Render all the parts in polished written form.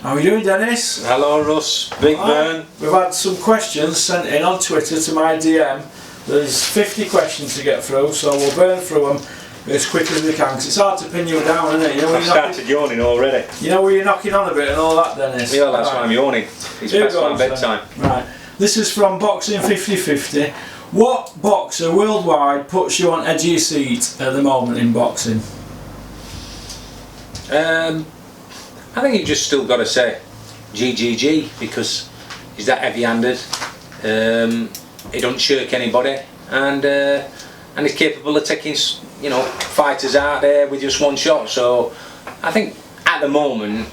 How are you doing, Dennis? Hello, Russ. Big Burn. We've had some questions sent in on Twitter to my DM. There's 50 questions to get through, so we'll burn through them as quick as we can, because it's hard to pin you down, isn't it? You know, I've started yawning already. You know where you're knocking on a bit and all that, Dennis? Yeah, that's why I'm yawning. It's past my bedtime. Right. This is from Boxing 50/50. What boxer worldwide puts you on edge of your seat at the moment in boxing? I think you just still got to say GGG, because he's that heavy-handed. He don't shirk anybody, and he's capable of taking, you know, fighters out there with just one shot. So I think at the moment,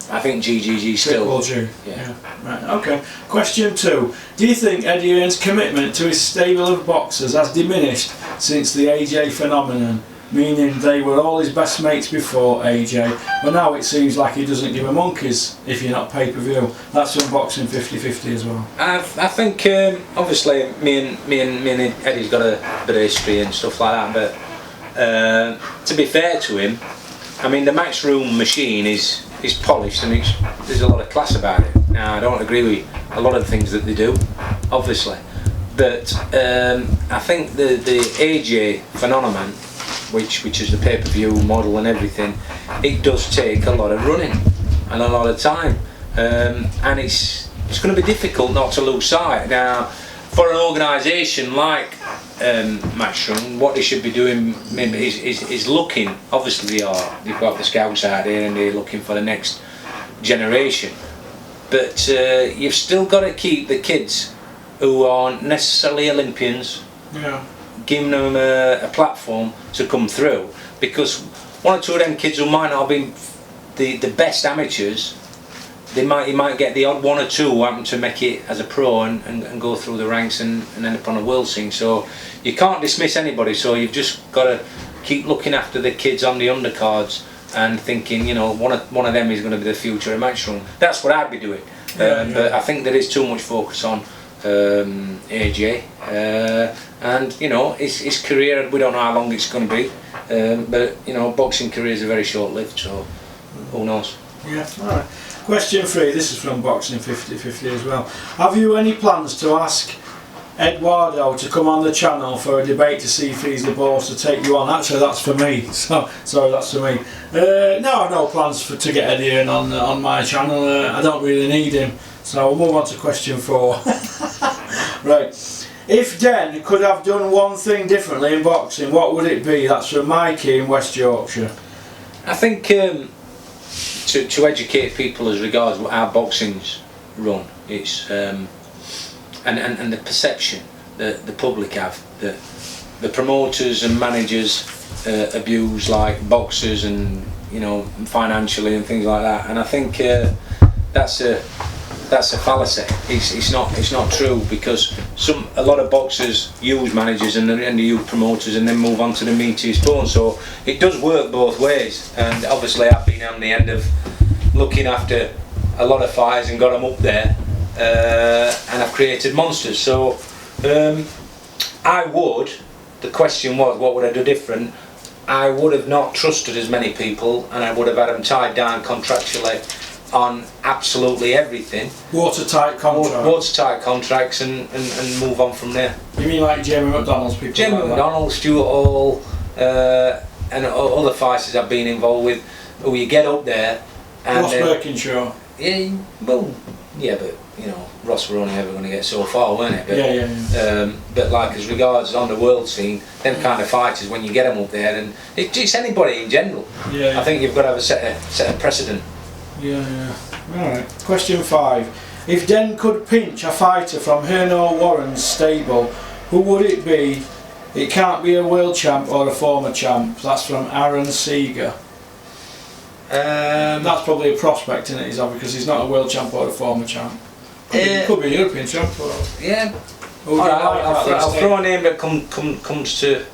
I think GGG still. Yeah. Right. Okay. Question 2. Do you think Eddie Hearn's commitment to his stable of boxers has diminished since the AJ phenomenon? Meaning they were all his best mates before AJ, but now it seems like he doesn't give a monkeys if you're not pay-per-view. That's from Boxing 50/50 as well. I think obviously me and Eddie's got a bit of history and stuff like that, but to be fair to him, I mean, the Matchroom machine is polished, and there's a lot of class about it. Now, I don't agree with a lot of the things that they do, obviously, but I think the AJ phenomenon, which is the pay-per-view model and everything, it does take a lot of running and a lot of time, and it's going to be difficult not to lose sight. Now, for an organisation like Matchroom, what they should be doing maybe is looking. Obviously, they've got the scouts out there and they're looking for the next generation, but you've still got to keep the kids who aren't necessarily Olympians. Yeah. Giving them a platform to come through, because one or two of them kids who might not have been the best amateurs, you might get the odd one or two who happen to make it as a pro and go through the ranks and end up on a world scene. So you can't dismiss anybody, so you've just got to keep looking after the kids on the undercards and thinking, you know, one of them is going to be the future of Matchroom. That's what I'd be doing. But I think there is too much focus on AJ, and you know, his career, we don't know how long it's going to be, but you know, boxing careers are very short-lived, so who knows. Yeah. Alright. Question 3, this is from Boxing 50/50 as well. Have you any plans to ask Eduardo to come on the channel for a debate to see if he's the boss to take you on? Actually, that's for me. Sorry, that's for me. No, no plans to get Eddie Hearn on my channel. I don't really need him. So we'll move on to question 4. Right. If Den could have done one thing differently in boxing, what would it be? That's from Mikey in West Yorkshire. I think to educate people as regards how boxing's run, it's and the perception that the public have, that the promoters and managers abuse like boxers, and you know, financially and things like that. And I think that's a fallacy. It's not true, because a lot of boxers use managers and they use promoters and then move on to the meatiest bone. So it does work both ways, and obviously I've been on the end of looking after a lot of fighters and got them up there, and I've created monsters. So the question was, what would I do different? I would have not trusted as many people, and I would have had them tied down contractually on absolutely everything. Watertight contracts. Watertight contracts, and move on from there. You mean like Jamie McDonald's people? Jamie like McDonald, Stuart Hall, and other fighters I've been involved with, who you get up there. And, Ross Birkinshaw. Yeah, well, yeah, but you know, Ross were only ever going to get so far, weren't it? But, yeah. But like as regards on the world scene, them kind of fighters, when you get them up there, and it's anybody in general. Yeah. I think you've got to have a set of precedent. Yeah. Alright. Question 5. If Den could pinch a fighter from Hearn or Warren's stable, who would it be? It can't be a world champ or a former champ. That's from Aaron Seeger. That's probably a prospect, isn't it? Because he's not a world champ or a former champ. Could be a European champ. Or, yeah. I'll throw a name that comes to.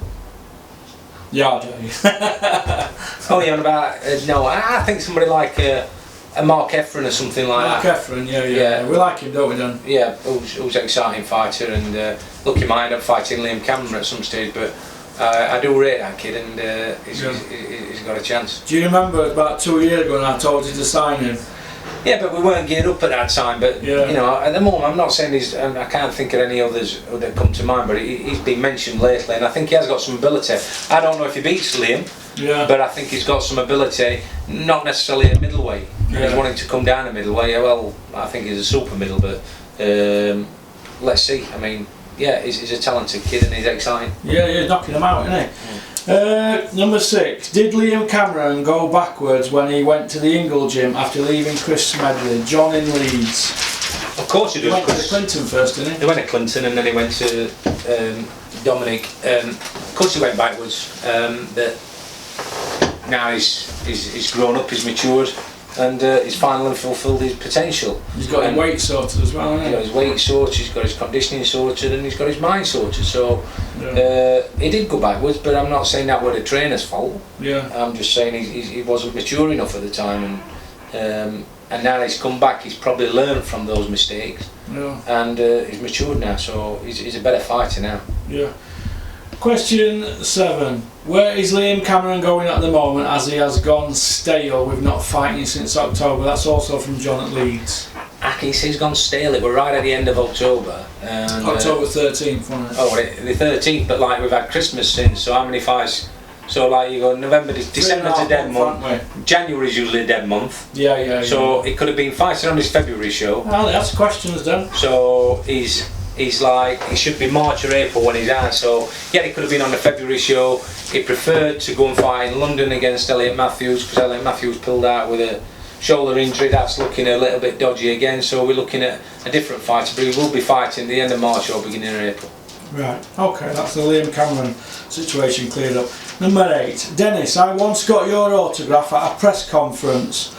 Yeah. Oh, yeah, about no. I think somebody like a Mark Efron or something like that. Mark Efron, yeah. We like him, don't we, Dan? Yeah, who's an exciting fighter, and look, he might end up fighting Liam Cameron at some stage, but I do rate that kid, and he's got a chance. Do you remember about 2 years ago when I told you to sign him? Yeah, but we weren't geared up at that time. But Yeah. you know, at the moment, I'm not saying he's. I can't think of any others that come to mind. But he's been mentioned lately, and I think he has got some ability. I don't know if he beats Liam, Yeah. but I think he's got some ability. Not necessarily at middleweight. Yeah. He's wanting to come down to middleweight. Well, I think he's a super middle, but let's see. I mean, yeah, he's a talented kid and he's exciting. Yeah, knocking them out, isn't he? Number 6. Did Liam Cameron go backwards when he went to the Ingle gym after leaving Chris Smedley? John in Leeds. Of course he He does. went to Clinton first, didn't he? He went to Clinton and then he went to Dominic. Of course he went backwards, but now he's grown up, he's matured, and he's finally fulfilled his potential. He's got his weight sorted as well, hasn't He's got his weight sorted, he's got his conditioning sorted, and he's got his mind sorted. So he did go backwards, but I'm not saying that were the trainer's fault. Yeah. I'm just saying he wasn't mature enough at the time, and now he's come back. He's probably learned from those mistakes, and he's matured now. So he's a better fighter now. Yeah. Question 7. Where is Liam Cameron going at the moment, as he has gone stale with not fighting since October? That's also from John at Leeds. He says he's gone stale. It we're right at the end of October. And, October 13th, wasn't it? Oh, the 13th, but like we've had Christmas since, so how many fights? So like you go November, December's a dead month. January's usually a dead month. Yeah. So it could have been fighting on his February show. Well, that's questions then. So he's like, he should be March or April when he's out. So yeah, he could have been on the February show. He preferred to go and fight in London against Elliot Matthews, because Elliot Matthews pulled out with a shoulder injury. That's looking a little bit dodgy again. So we're looking at a different fighter, but he will be fighting the end of March or beginning of April. Right, okay, that's the Liam Cameron situation cleared up. Number 8. Dennis, I once got your autograph at a press conference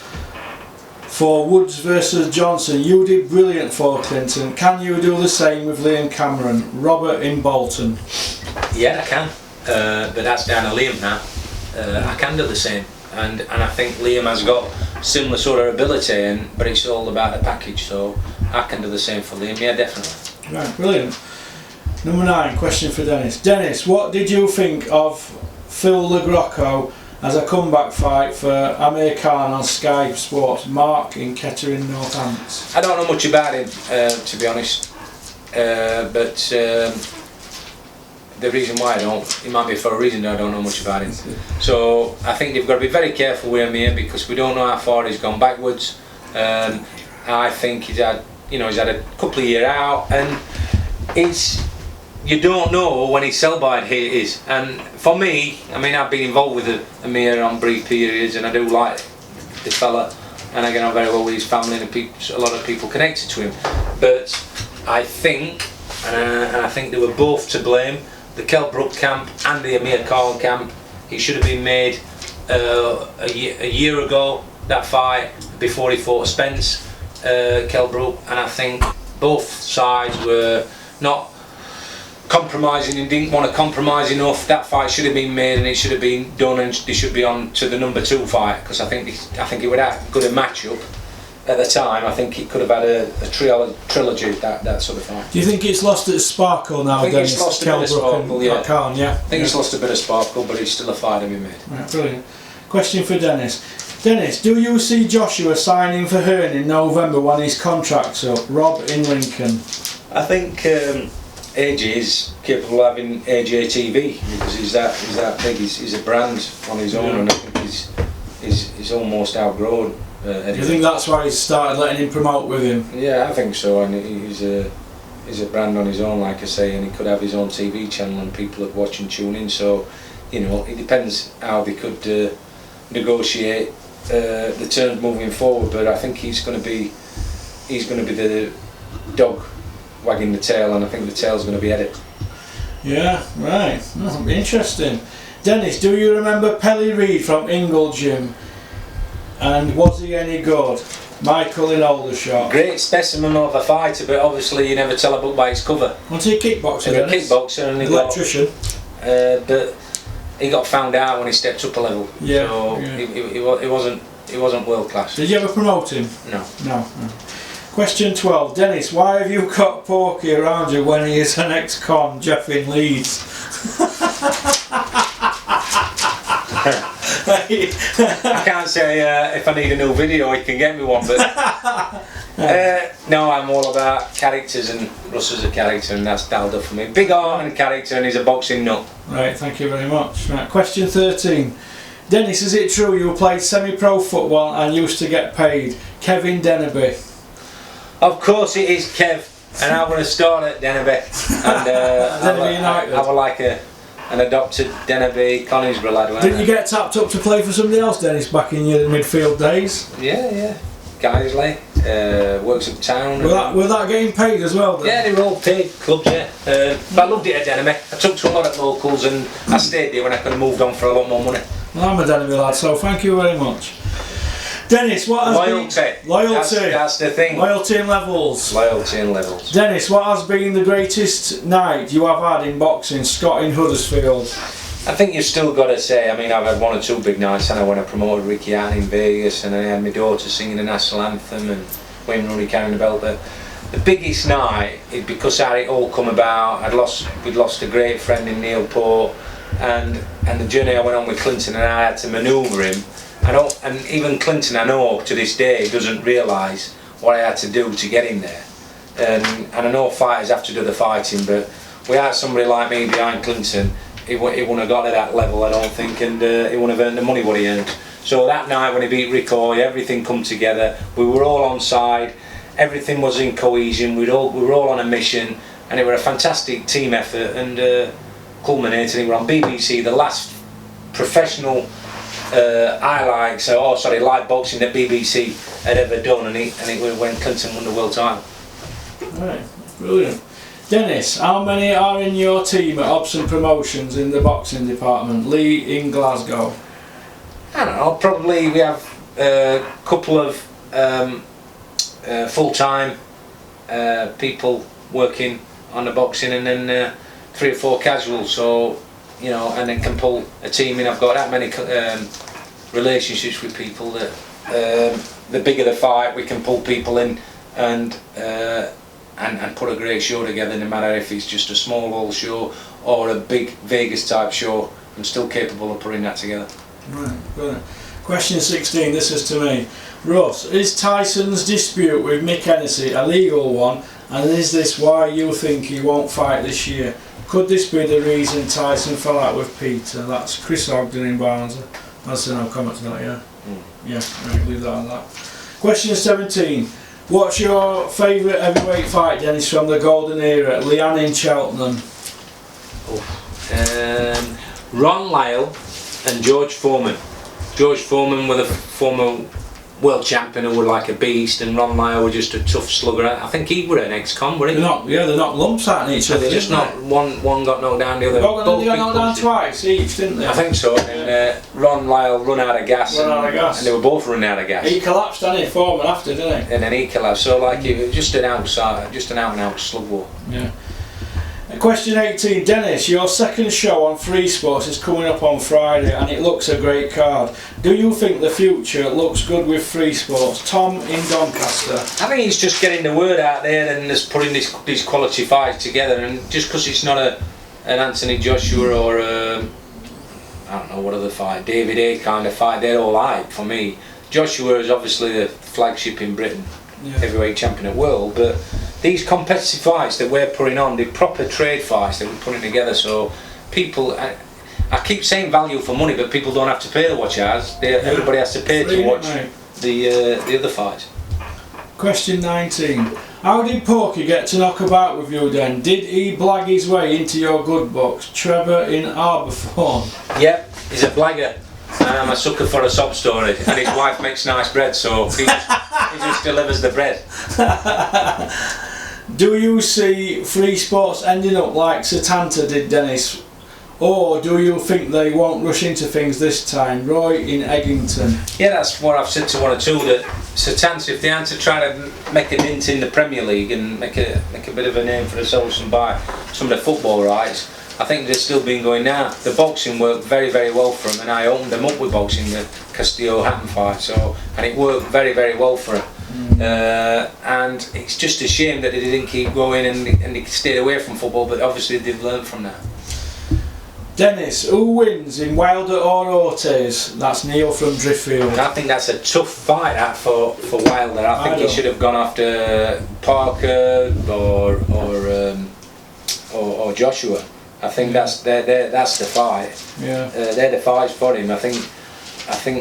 for Woods versus Johnson. You did brilliant for Clinton. Can you do the same with Liam Cameron? Robert in Bolton. Yeah, I can, but that's down to Liam now. I can do the same, and I think Liam has got similar sort of ability, but it's all about the package. So I can do the same for Liam. Yeah, definitely. Right, brilliant. Number 9, question for Dennis. Dennis, what did you think of Phil LaGrocco as a comeback fight for Amir Khan on Sky Sports? Mark in Kettering, Northants. I don't know much about him, to be honest, but the reason why I don't, it might be for a reason that I don't know much about him. So I think they've got to be very careful with Amir, because we don't know how far he's gone backwards. I think he's had a couple of years out, and you don't know when his sell-by date is. And for me, I mean, I've been involved with Amir on brief periods, and I do like the fella, and I get on very well with his family, and a lot of people connected to him. But I think, and I think they were both to blame, the Kell Brook camp and the Amir Khan camp. It should have been made a year ago, that fight, before he fought Spence, Kell Brook, and I think both sides were not compromising and didn't want to compromise enough. That fight should have been made, and it should have been done, and they should be on to the number 2 fight, because I think it would have good a match up at the time. I think it could have had a trilogy, that sort of fight. Do you think it's lost its sparkle now? I think it's lost a bit of sparkle, yeah. Khan, yeah. I think it's lost a bit of sparkle, but it's still a fight to be made. Right, brilliant. Question for Dennis. Dennis, do you see Joshua signing for Hearn in November when his contract's up? Rob in Lincoln. I think AJ is capable of having AJ TV, because he's that big. He's a brand on his own, and I think he's almost outgrown. Do you think that's why he's started letting him promote with him? Yeah, I think so. And he's a brand on his own, like I say, and he could have his own TV channel, and people would watch and tune in. So, it depends how they could negotiate the terms moving forward. But I think he's going to be the dog wagging the tail, and I think the tail's going to be Eddie. Yeah, right. Oh, interesting. Dennis, do you remember Pelly Reid from Ingle Gym? And was he any good? Michael in Aldershot. Great specimen of a fighter, but obviously you never tell a book by its cover. Wasn't he a kickboxer? He was a kickboxer, and electrician. But he got found out when he stepped up a level. Yeah. So he wasn't world class. Did you ever promote him? No. Question 12. Dennis, why have you got Porky around you when he is an ex-con, Jeff in Leeds? Right. I can't say if I need a new video, he can get me one, but no, I'm all about characters, and Russ is a character, and that'll do for me. Big heart and character, and he's a boxing nut. Right, thank you very much. Right, question 13. Dennis, is it true you played semi-pro football and used to get paid? Kevin Dennerby. Of course it is, Kev, and I'm going to start at Dennerby, and Dennerby United. I would like an adopted Dennerby Collinsborough lad. Didn't you get tapped up to play for somebody else, Dennis, back in your midfield days? Yeah. Geisley, works uptown. Were that getting paid as well then? Yeah, they were all paid clubs, yeah. But I loved it at Dennerby. I took to a lot of locals, and I stayed there when I could have moved on for a lot more money. Well, I'm a Dennerby lad, so thank you very much. Dennis, what has Loyalty. That's the thing. Loyalty and levels. Loyalty and levels. Dennis, what has been the greatest night you have had in boxing? Scott in Huddersfield. I think you've still got to say, I mean, I've had one or two big nights, and when I promoted Ricky Hart in Vegas, and I had my daughter singing the national anthem, and Wayne Rooney carrying the belt. But the biggest night is because how it all come about. We'd lost a great friend in Neil Port, and the journey I went on with Clinton, and I had to manoeuvre him. And even Clinton, I know to this day, doesn't realise what I had to do to get him there. And I know fighters have to do the fighting, but without somebody like me behind Clinton, he wouldn't have got to that level, I don't think, and he wouldn't have earned the money what he earned. So that night when he beat Rick Hoy, everything come together. We were all on side, everything was in cohesion. We were all on a mission, and it was a fantastic team effort, and culminating. We were on BBC, the last professional live boxing that BBC had ever done, and it was when Clinton won the world title. Right, brilliant. Dennis, how many are in your team at Hobson Promotions in the boxing department? Lee in Glasgow. I don't know, probably we have a couple of full-time people working on the boxing, and then 3 or 4 casuals, so you know, and then can pull a team in. I've got that many relationships with people that the bigger the fight, we can pull people in and put a great show together, no matter if it's just a small old show or a big Vegas type show. I'm still capable of putting that together. Right, brilliant. Question 16, this is to me. Russ, is Tyson's dispute with Mick Hennessy a legal one, and is this why you think he won't fight this year? Could this be the reason Tyson fell out with Peter? That's Chris Ogden in Barnsley. That's no comment to that, yeah? Yeah, right, leave that on that. Question 17. What's your favourite heavyweight fight, Dennis, from the golden era? Leanne in Cheltenham. Ron Lyle and George Foreman. George Foreman was a former world champion who was like a beast, and Ron Lyle was just a tough slugger. I think he was an ex-con, wasn't he? They knocked lumps at each other. They just knocked one got knocked down, the other. They got knocked down twice each, didn't they? I think so. And Ron Lyle run out of gas. And they were both running out of gas. He collapsed, didn't he? Foreman after, didn't he? And then he collapsed. So like it was just an out and out slug war. Yeah. Question 18, Dennis, your second show on Free Sports is coming up on Friday, and it looks a great card. Do you think the future looks good with Free Sports? Tom in Doncaster. I think he's just getting the word out there and just putting these quality fights together, and just because it's not an Anthony Joshua or I don't know what other fight, David A kind of fight, they're all hype for me. Joshua is obviously the flagship in Britain, heavyweight champion of the world, but these competitive fights that we're putting on, the proper trade fights that we're putting together, so people, I keep saying value for money, but people don't have to pay to watch ours. Everybody has to pay to watch the other fights. Question 19. How did Porky get to knock about with you then? Did he blag his way into your good books? Trevor in Arborthorne. Yep, he's a blagger. I'm a sucker for a sob story, and his wife makes nice bread, so he just delivers the bread. Do you see Free Sports ending up like Setanta did, Dennis? Or do you think they won't rush into things this time? Roy in Eggington. Yeah, that's what I've said to one or two, that Setanta, if they had to try to make a dent in the Premier League and make a bit of a name for themselves and buy some of the football rights, I think they've still been going now. The boxing worked very, very well for them, and I opened them up with boxing, the Castillo-Hatton fight, and it worked very, very well for them. And it's just a shame that they didn't keep going and they stayed away from football, but obviously they've learned from that. Dennis, who wins in Wilder or Ortiz? That's Neil from Driffield. I think that's a tough fight that for Wilder. I think he should have gone after Parker or Joshua. I think that's the fight. Yeah. They're the fights for him. I think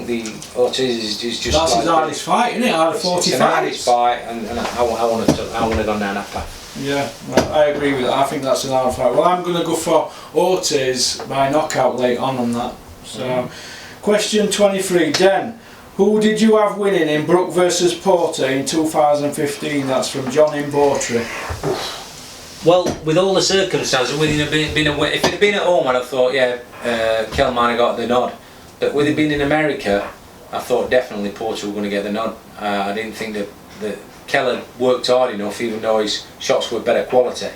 the Ortiz is just. That's his hardest fight, isn't it? Out of 40 it's an hardest fight, and I want to go down that path. Yeah, well, I agree with that. I think that's an hard fight. Well, I'm going to go for Ortiz by knockout late on that. So, question 23, Den. Who did you have winning in Brook versus Porter in 2015? That's from John in Bawtry. Well, with all the circumstances, if it had been at home, I'd have thought, Kell might have got the nod. But with it being in America, I thought definitely Porter were going to get the nod. I didn't think that Kell had worked hard enough, even though his shots were better quality.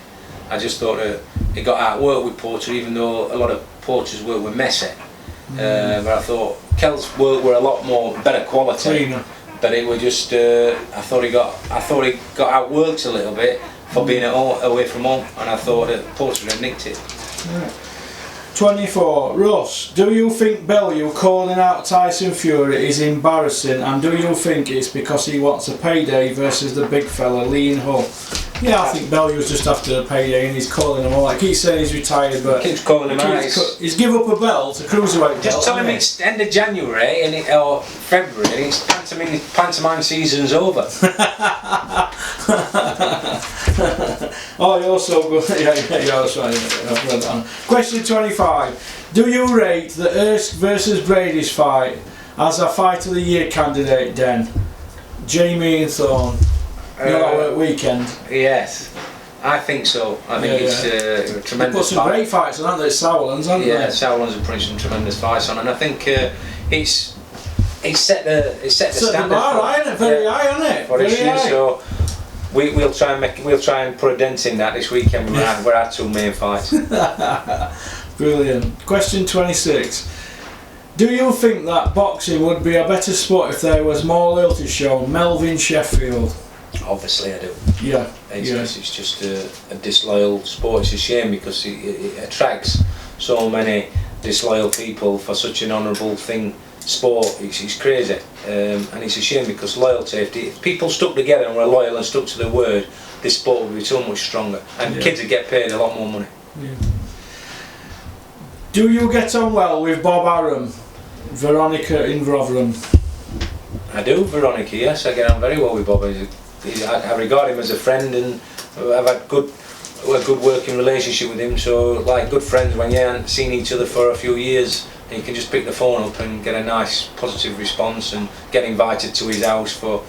I just thought he got outworked with Porter, even though a lot of Porter's work were messy. But I thought Kell's work were a lot more better quality. Cleaner. But it was just, I thought he got outworked a little bit for being away from home, and I thought that Porter had nicked it. Right. 24. Russ, do you think Bellew calling out Tyson Fury is embarrassing, and do you think it's because he wants a payday versus the big fella Lean Hull? Yeah, I think Bellew's just after a payday and he's calling him all. Like, keeps saying he's retired, but keeps calling him out. He's give up a belt, a cruiserweight belt. Just tell him it's end of January or February, and his pantomime season's over. Oh, you're so good. Yeah, that's right. I've read that one. Question 25. Do you rate the Erskine versus Brady's fight as a Fight of the Year candidate, Den? Jamie and Thorne. Weekend. Yes, I think so. I think it's a tremendous put some fight. Great fights on, haven't they? Sauerland's, haven't they? Yeah, Sauerland's have put some tremendous fights on, and I think it's set the standard. The bar high, isn't it? Very high, isn't it? For this year, so we'll try and put a dent in that this weekend with our two main fights. Brilliant. Question 26. Do you think that boxing would be a better sport if there was more loyalty shown? Melvin Sheffield. Obviously I do. Yeah. It's just a disloyal sport. It's a shame because it attracts so many disloyal people for such an honourable sport. It's crazy, and it's a shame because loyalty, if people stuck together and were loyal and stuck to their word, this sport would be so much stronger, and kids would get paid a lot more money. Yeah. Do you get on well with Bob Arum? Veronica in Rotherham. I do, Veronica, yes, I get on very well with Bob. I regard him as a friend, and I've had a good working relationship with him, so like good friends when you haven't seen each other for a few years, and you can just pick the phone up and get a nice positive response and get invited to his house for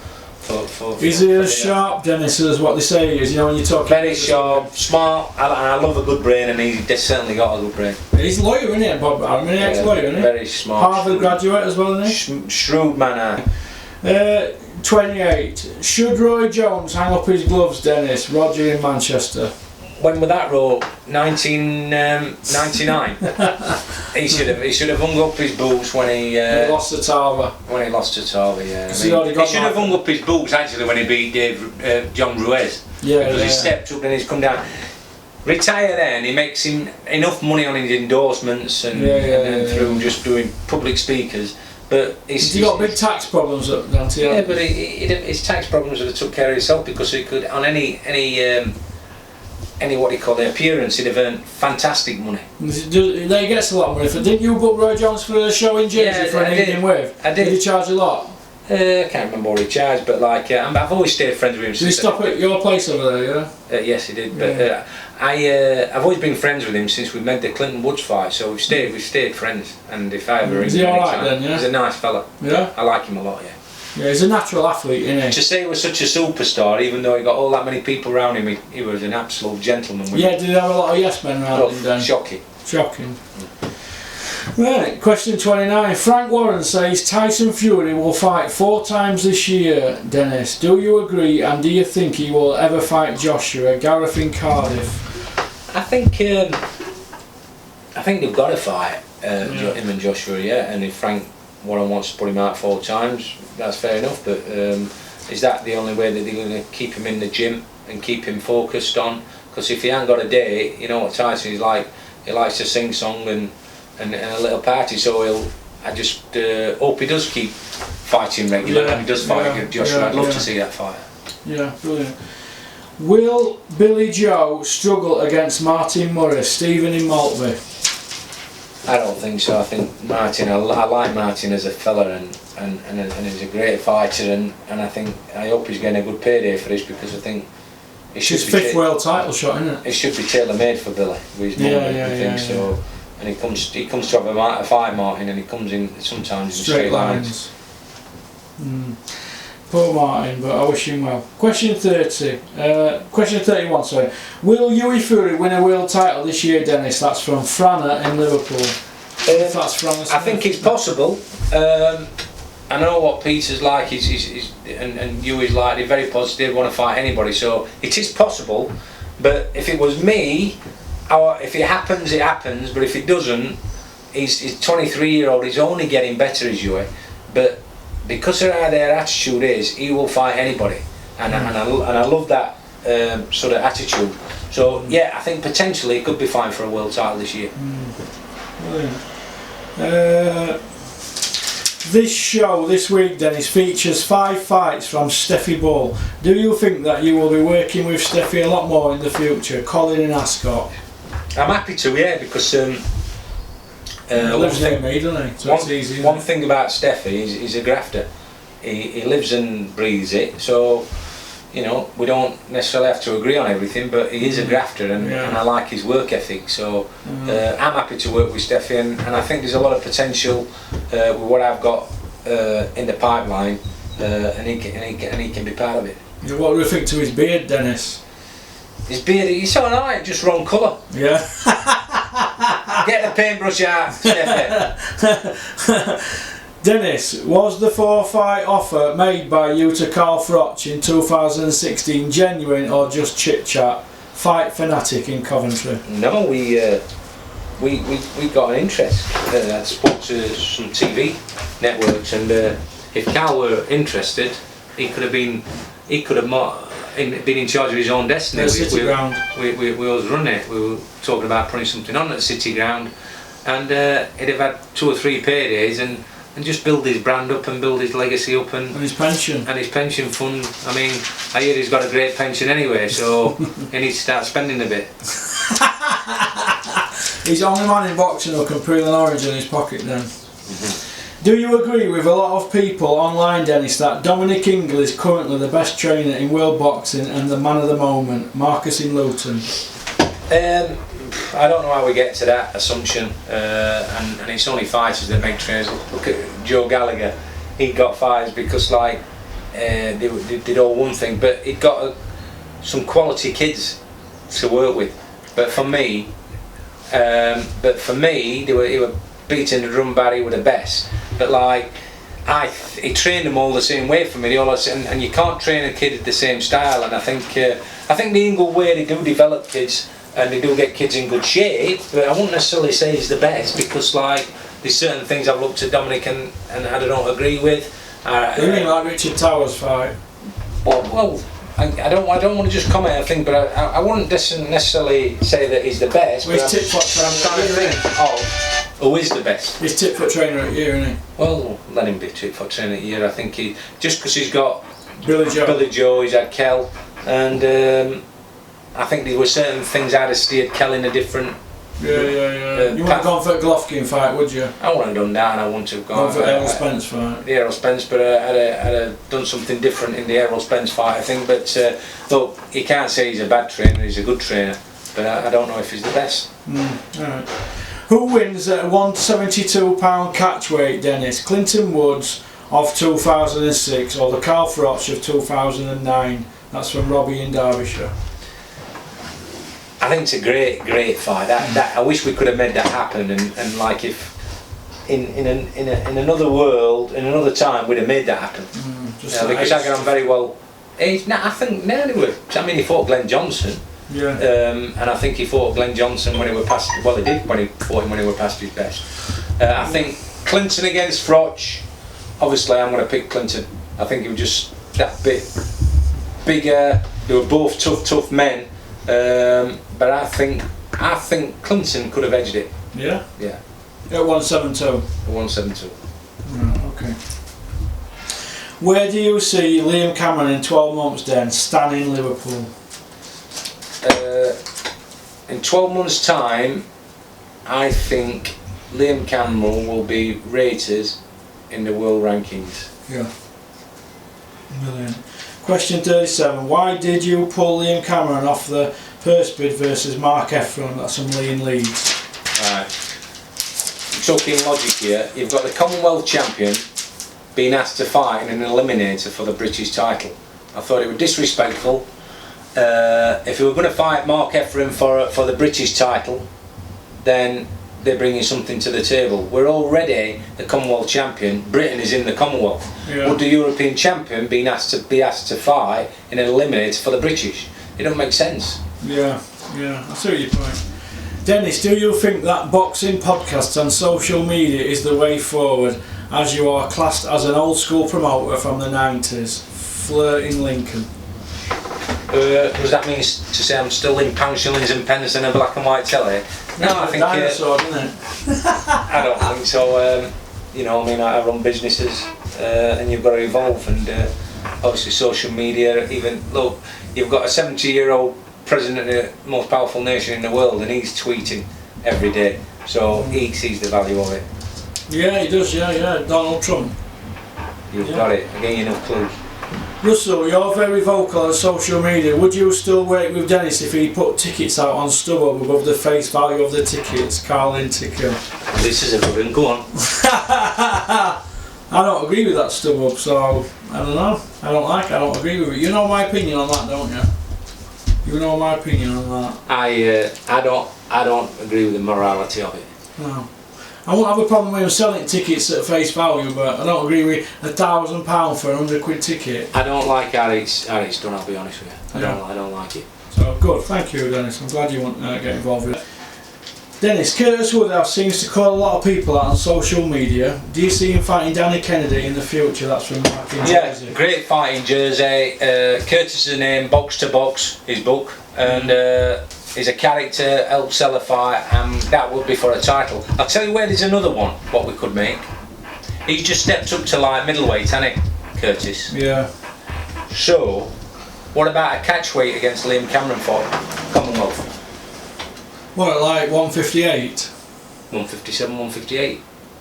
Is he as sharp, Dennis, as what they say he is? You know, when you talk. Very sharp, smart, and I love a good brain, and he's certainly got a good brain. He's a lawyer, isn't he, Bob Arum? He's ex-lawyer, isn't he? Very smart. Harvard graduate as well, isn't he? Shrewd man. 28. Should Roy Jones hang up his gloves, Dennis? Roger in Manchester. When was that rule? 1999. He should have hung up his boots when he lost to Tarver. When he lost to Tarver, yeah. He should have hung up his boots actually when he beat John Ruiz. Yeah, because he stepped up and he's come down. Retire then. He makes him enough money on his endorsements and through just doing public speakers. But he's got big tax problems up down here. Yeah, but his tax problems would have took care of himself because he could on any what do you call it, appearance, he'd have earned fantastic money. He gets a lot of money. Didn't you book Roy Jones for a show in Jersey for an evening with? I did. Did he charge a lot? I can't remember what he charged, but like I've always stayed friends with him. Did he stop at your place over there? Yeah. Yes, he did. But I've always been friends with him since we made the Clinton Woods fight. So we've stayed friends. And if I ever is he alright then? Yeah. He's a nice fella. Yeah. I like him a lot. Yeah. Yeah, he's a natural athlete, isn't he? To say he was such a superstar, even though he got all that many people around him, he was an absolute gentleman. Yeah, did he have a lot of yes men around him then? Shocking. Right, question 29. Frank Warren says Tyson Fury will fight 4 times this year, Dennis. Do you agree, and do you think he will ever fight Joshua? Gareth in Cardiff. I think they've got to fight him and Joshua, yeah. And if Frank Warren wants to put him out 4 times, that's fair enough. But is that the only way that they're going to keep him in the gym and keep him focused on? Because if he ain't got a day, you know what Tyson is like. He likes to sing song and a little party. So I just hope he does keep fighting regularly, and he does fight against Joshua. I'd love to see that fight. Yeah, brilliant. Will Billy Joe struggle against Martin Murray? Stephen in Maltby. I don't think so. I think Martin, I like Martin as a fella, and he's a great fighter, and I hope he's getting a good payday for this, because I think it's his 5th world title shot, isn't it? It should be tailor-made for Billy with his movement, I think so. And he comes to have a fight, Martin, and he comes in sometimes in straight lines. Poor Martin, but I wish him well. Question 31, sorry. Will Yui Fury win a world title this year, Dennis? That's from Franna in Liverpool. That's Franna. I think it's possible. I know what Peter's like, and Yui's like, they're very positive, want to fight anybody, so it is possible. But if it was me, if it happens, it happens, but if it doesn't, he's 23-year-old, he's only getting better as Yui, but because of how their attitude is, he will fight anybody, and I love that sort of attitude. So yeah, I think potentially he could be fighting for a world title this year. This show this week, Dennis, features 5 fights from Steffi Bull. Do you think that you will be working with Steffi a lot more in the future? Colin and Ascot. I'm happy to, yeah, because lives near me, doesn't he? So it's easy. One thing about Steffi is he's a grafter. He lives and breathes it. So, you know, we don't necessarily have to agree on everything, but he is a grafter, and I like his work ethic. So I'm happy to work with Steffi, and I think there's a lot of potential with what I've got in the pipeline, and he can be part of it. Yeah, what do you think to his beard, Dennis? His beard, he's alright, just wrong colour. Yeah. Get the paintbrush out, Steffi. Dennis, was the 4-fight offer made by you to Carl Froch in 2016 genuine or just chit chat? Fight Fanatic in Coventry. No, we got an interest. I spoke to some TV networks, and if Carl were interested, he could have been in charge of his own destiny. The City Ground. We was running it. We were talking about putting something on at the City Ground, and he'd have had 2 or 3 paydays and just build his brand up and build his legacy up and his pension. And his pension fund. I mean, I hear he's got a great pension anyway, so he needs to start spending a bit. He's the only man in boxing who can peel an orange in his pocket then. Do you agree with a lot of people online, Dennis, that Dominic Ingle is currently the best trainer in world boxing and the man of the moment? Marcus in Luton. I don't know how we get to that assumption, and it's only fighters that make trainers. Look at Joe Gallagher. He got fighters because they did all one thing, but he got some quality kids to work with. But for me, they were beating the drum bar, he were the best. But he trained them all the same way for me. And you can't train a kid the same style. And I think the Ingle way, they do develop kids and they do get kids in good shape. But I wouldn't necessarily say he's the best, because there's certain things I've looked at Dominic and I don't agree with. You mean like Richard Towers' fight? Well, I don't want to just comment on a thing, but I wouldn't necessarily say that he's the best. Well, he's but I'm trying to think of who is the best. He's tit for trainer at year, isn't he? Well, let him be tit for trainer at year. I think just because he's got Billy Joe, he's had Kel, and I think there were certain things I'd have steered Kel in a different. You wouldn't have gone for a Golovkin fight, would you? I wouldn't have done that, and I wouldn't have gone for Errol Spence fight. The Errol Spence, but I'd have done something different in the Errol Spence fight, I think. But look, you can't say he's a bad trainer; he's a good trainer. But I don't know if he's the best. Alright. Who wins at 172-pound catch weight, Dennis? Clinton Woods of 2006 or the Carl Froch of 2009? That's from Robbie in Derbyshire. I think it's a great fight. That I wish we could have made that happen, and if in another world, in another time, we'd have made that happen. Because I get on very well. I think now they were. I mean, he fought Glenn Johnson. Yeah. And I think he fought Glenn Johnson when he were past. Well, he did when he fought him when he were past his best. I think Clinton against Froch. Obviously, I'm going to pick Clinton. I think he was just that bit bigger. They were both tough men. But I think Clinton could have edged it. Yeah. Yeah. At 172. 172. Right, okay. Where do you see Liam Cameron in 12 months then, standing Liverpool? In 12 months' time, I think Liam Cameron will be rated in the world rankings. Yeah. Brilliant. Question 37. Why did you pull Liam Cameron off the purse bid versus Mark Efron? That's from Lee in Leeds. Right. Talking logic here, you've got the Commonwealth champion being asked to fight in an eliminator for the British title. I thought it was disrespectful. If we were going to fight Mark Efron for the British title, then they're bringing something to the table. We're already the Commonwealth champion. Britain is in the Commonwealth. Yeah. Would the European champion be asked to fight in an eliminator for the British? It don't make sense. Yeah, I see your point. Dennis, do you think that boxing podcasts and social media is the way forward, as you are classed as an old school promoter from the 90s? Fleur in Lincoln. Does that mean to say I'm still in pound shillings and pence and a black and white telly? No, I think dinosaur, isn't it? I don't think so. You know, I mean, I run businesses, and you've got to evolve, and obviously social media. Even look, you've got a 70-year-old president of the most powerful nation in the world, and he's tweeting every day, so he sees the value of it. Yeah, he does. Yeah. Donald Trump. You've got it. I gave you enough clues. Russell, you're very vocal on social media. Would you still work with Dennis if he put tickets out on StubHub above the face value of the tickets? Carlin Ticker. This is a good one. Go on. I don't agree with that StubHub, so I don't know. I don't agree with it. You know my opinion on that, don't you? You know my opinion on that. I don't agree with the morality of it. No. I won't have a problem with him selling tickets at face value, but I don't agree with £1,000 for a £100 ticket. I don't like how it's done, I'll be honest with you. I don't like it. So good, thank you Dennis, I'm glad you want to get involved with it. Dennis, Curtis Woodhouse seems to call a lot of people out on social media. Do you see him fighting Danny Kennedy in the future? That's from Mark in Jersey. Yeah, great fighting Jersey. Curtis is a name, Box to Box, his book, and he's a character, helps sell a fight, and that would be for a title. I'll tell you where there's another one, what we could make. He's just stepped up to like middleweight, hasn't he, Curtis? Yeah. So, what about a catchweight against Liam Cameron for Commonwealth? What, like 158? 157, 158.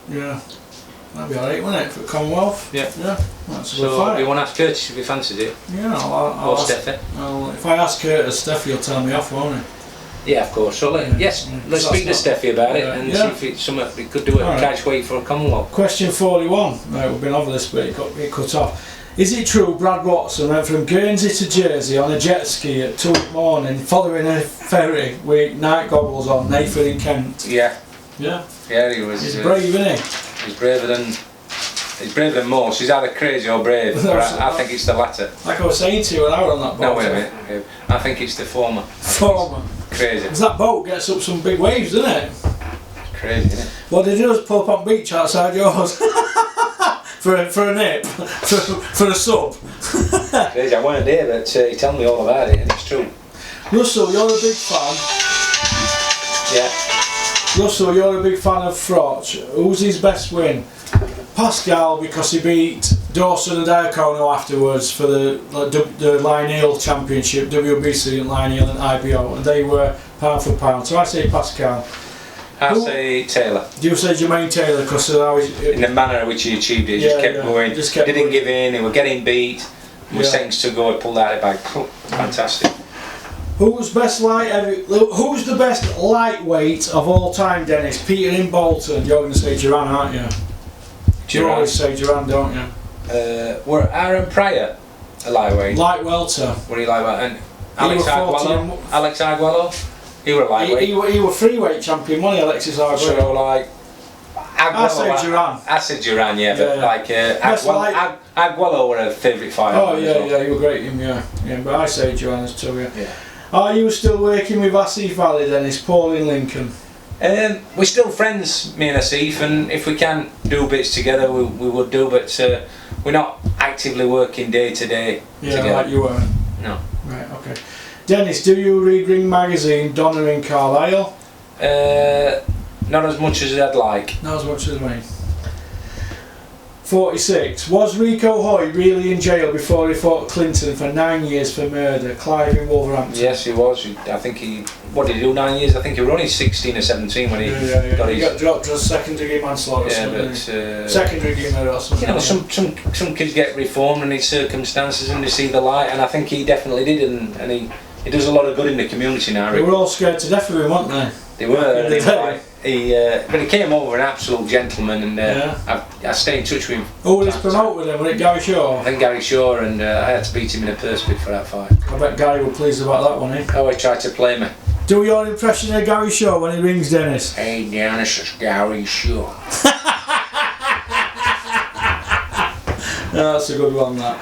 Yeah. That'd be alright, wouldn't it, for Commonwealth? Yeah. Yeah, that's a good So, fight. you want to ask Curtis if he fancies it? Yeah, I'll ask, Steffi? if I ask Curtis, Steffi will tell me off, won't he? Yeah, of course. So let's speak to Steffi about it and see if it's something we could do at catchweight for a Commonwealth. Question 41. Right, we've been over this, but it got cut off. Is it true Brad Watson went from Guernsey to Jersey on a jet ski at 2 in the morning, following a ferry with night goggles on, Nathan in Kent? Yeah. Yeah? Yeah, he was. He's brave, isn't he? He's braver than most. He's either crazy or brave. But I think it's the latter. Like I was saying to you when I was on that boat. No, wait a minute. I think it's the former. Crazy. Because that boat gets up some big waves, doesn't it? It's crazy, isn't it? What they do is pull up on beach outside yours. for a nip. for a sub. Crazy. I weren't there, but he told me all about it, and it's true. Russell, you're a big fan. Yeah. Russell, you're a big fan of Froch. Who's his best win? Pascal, because he beat Dawson and Diacono afterwards for the Lineal Championship, WBC and Lineal and IBO, and they were pound for pound. So I say Pascal. I say Taylor. Do you say Jermaine Taylor? Because in the manner in which he achieved it, he just kept going, didn't give in, he was getting beat, was seconds to go, he pulled out the bag. Fantastic. Who's the best lightweight of all time, Dennis? Peter in Bolton. You're going to say Duran, aren't you? You always say Duran, don't you? Were Aaron Pryor a lightweight? Light welter. What do you like about? And Alex Agualo? He were a lightweight. He were freeweight champion, wasn't he, Alexis Agualo? So like I say Duran. I said Duran, yeah, but like Agualo were a favourite fighter. Oh yeah, you were great him, yeah. But I say Duran as too, yeah. Are you still working with Asif Valley, Dennis? Paul in Lincoln. We're still friends, me and Asif, and if we can do bits together, we would do, but we're not actively working day to day together. Like you weren't? No. Right, okay. Dennis, do you read Ring Magazine, Donna in Carlisle? not as much as I'd like. Not as much as me. 46. Was Rico Hoy really in jail before he fought Clinton for 9 years for murder? Clive in Wolverhampton. Yes, he was. I think he. What did he do? 9 years. I think he was only 16 or 17 when he got his. He got dropped as second degree manslaughter. Yeah, or something. but second degree murder or something. You know, some kids get reformed in these circumstances and they see the light, and I think he definitely did, and he does a lot of good in the community now. They were all scared to death of him, weren't they? They were. But he came over an absolute gentleman, and I stayed in touch with him. Who was his promoter with him? Was it Gary Shaw? I think Gary Shaw, and I had to beat him in a purse bid for that fight. I bet Gary was pleased about that one, eh? Oh, he tried to play me. Do your impression of Gary Shaw when he rings Dennis? Hey Dennis, it's Gary Shaw. That's a good one, that.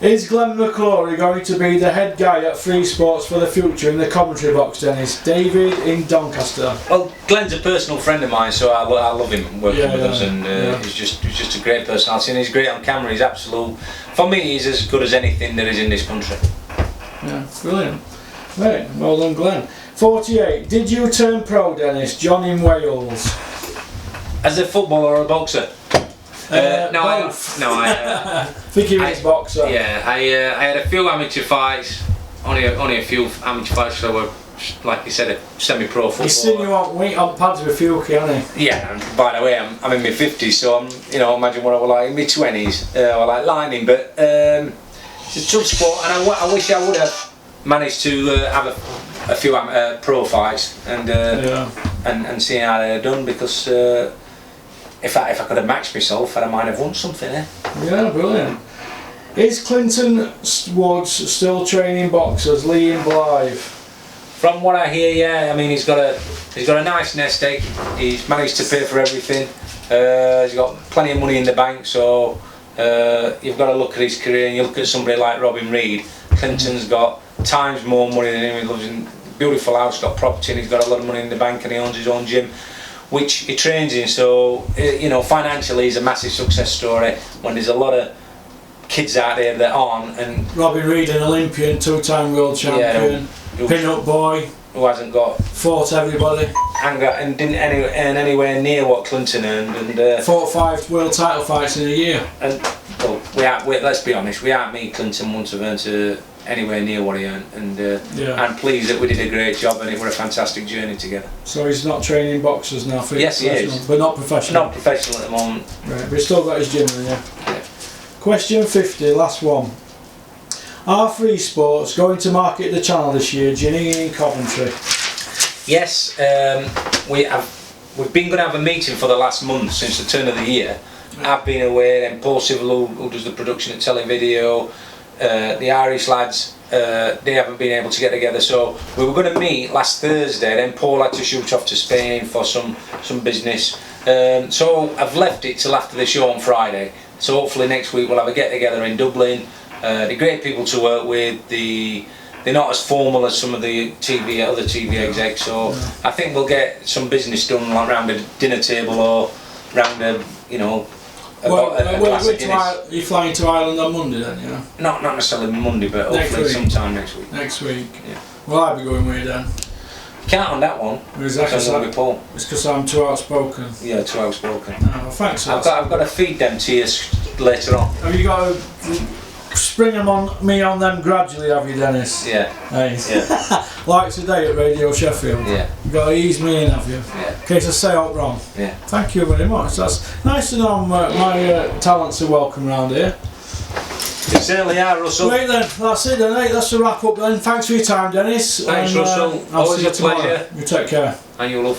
Is Glenn McClory going to be the head guy at Free Sports for the future in the commentary box, Dennis? David in Doncaster. Well, Glenn's a personal friend of mine, so I love him working with us, and he's just a great personality, and he's great on camera. He's absolute. For me, he's as good as anything there is in this country. Yeah, brilliant. Right, well done, Glenn. 48. Did you turn pro, Dennis? John in Wales. As a footballer or a boxer? Both. I think he was boxer. Yeah, I had a few amateur fights, only a few amateur fights, so were, like you said, a semi-pro footballer. He's seen you on pads with Fuki, hasn't he? Yeah, and by the way, I'm in my 50s, so I'm, imagine what I was like in my 20s. I was like lining, but it's a tough sport, and I wish I would have managed to have a few pro fights and see how they're done, because if I could have matched myself, I might have won something, eh? Yeah, brilliant. Is Clinton Woods still training boxers? Lee in Blythe. From what I hear, yeah. I mean, he's got a nice nest egg. He's managed to pay for everything. He's got plenty of money in the bank. So you've got to look at his career, and you look at somebody like Robin Reid. Clinton's got times more money than him. He lives in a beautiful house, got property, and he's got a lot of money in the bank, and he owns his own gym, which he trains in. So financially he's a massive success story, when there's a lot of kids out there that aren't. And Robin Reid, an Olympian, two-time world champion, pin-up boy who hasn't got, fought everybody, and didn't earn anywhere near what Clinton earned, and fought 5 world title fights in a year. And let's be honest, we aren't me Clinton wouldn't have earned anywhere near what he earned, and I'm pleased that we did a great job, and it was a fantastic journey together. So he's not training boxers now, yes he is, but not professional. Not professional at the moment. Right, but he's still got his gym then, yeah. Question 50, last one. Are Free Sports going to market the channel this year, Ginny in Coventry? Yes, we've been going to have a meeting for the last month since the turn of the year. I've been away, and Paul Civil, who does the production at Televideo, the Irish lads, they haven't been able to get together, so we were going to meet last Thursday, then Paul had to shoot off to Spain for some business, so I've left it till after the show on Friday, so hopefully next week we'll have a get together in Dublin. They're great people to work with, they're not as formal as some of the other TV execs, so I think we'll get some business done, like round a dinner table or round a glass of Guinness. You're flying to Ireland on Monday then, yeah? Not necessarily Monday, but hopefully sometime next week. Next week? Yeah. Well, I'll be going with you then. Can't on that one. Paul. It's because I'm too outspoken. Yeah, too outspoken. Oh, thanks. I've got to feed them tears later on. Have you got to spring them on them gradually, have you, Dennis? Yeah. Hey. Yeah. Like today at Radio Sheffield. Yeah. You've got to ease me in, have you? Yeah. In case I say out wrong. Yeah. Thank you very much. That's nice to know my talents are welcome around here. You certainly are, Russell. Right then, that's it then, mate. That's the wrap up then. Thanks for your time, Dennis. Thanks, Russell. I'll Always see you a pleasure. tomorrow. You take care. And you love.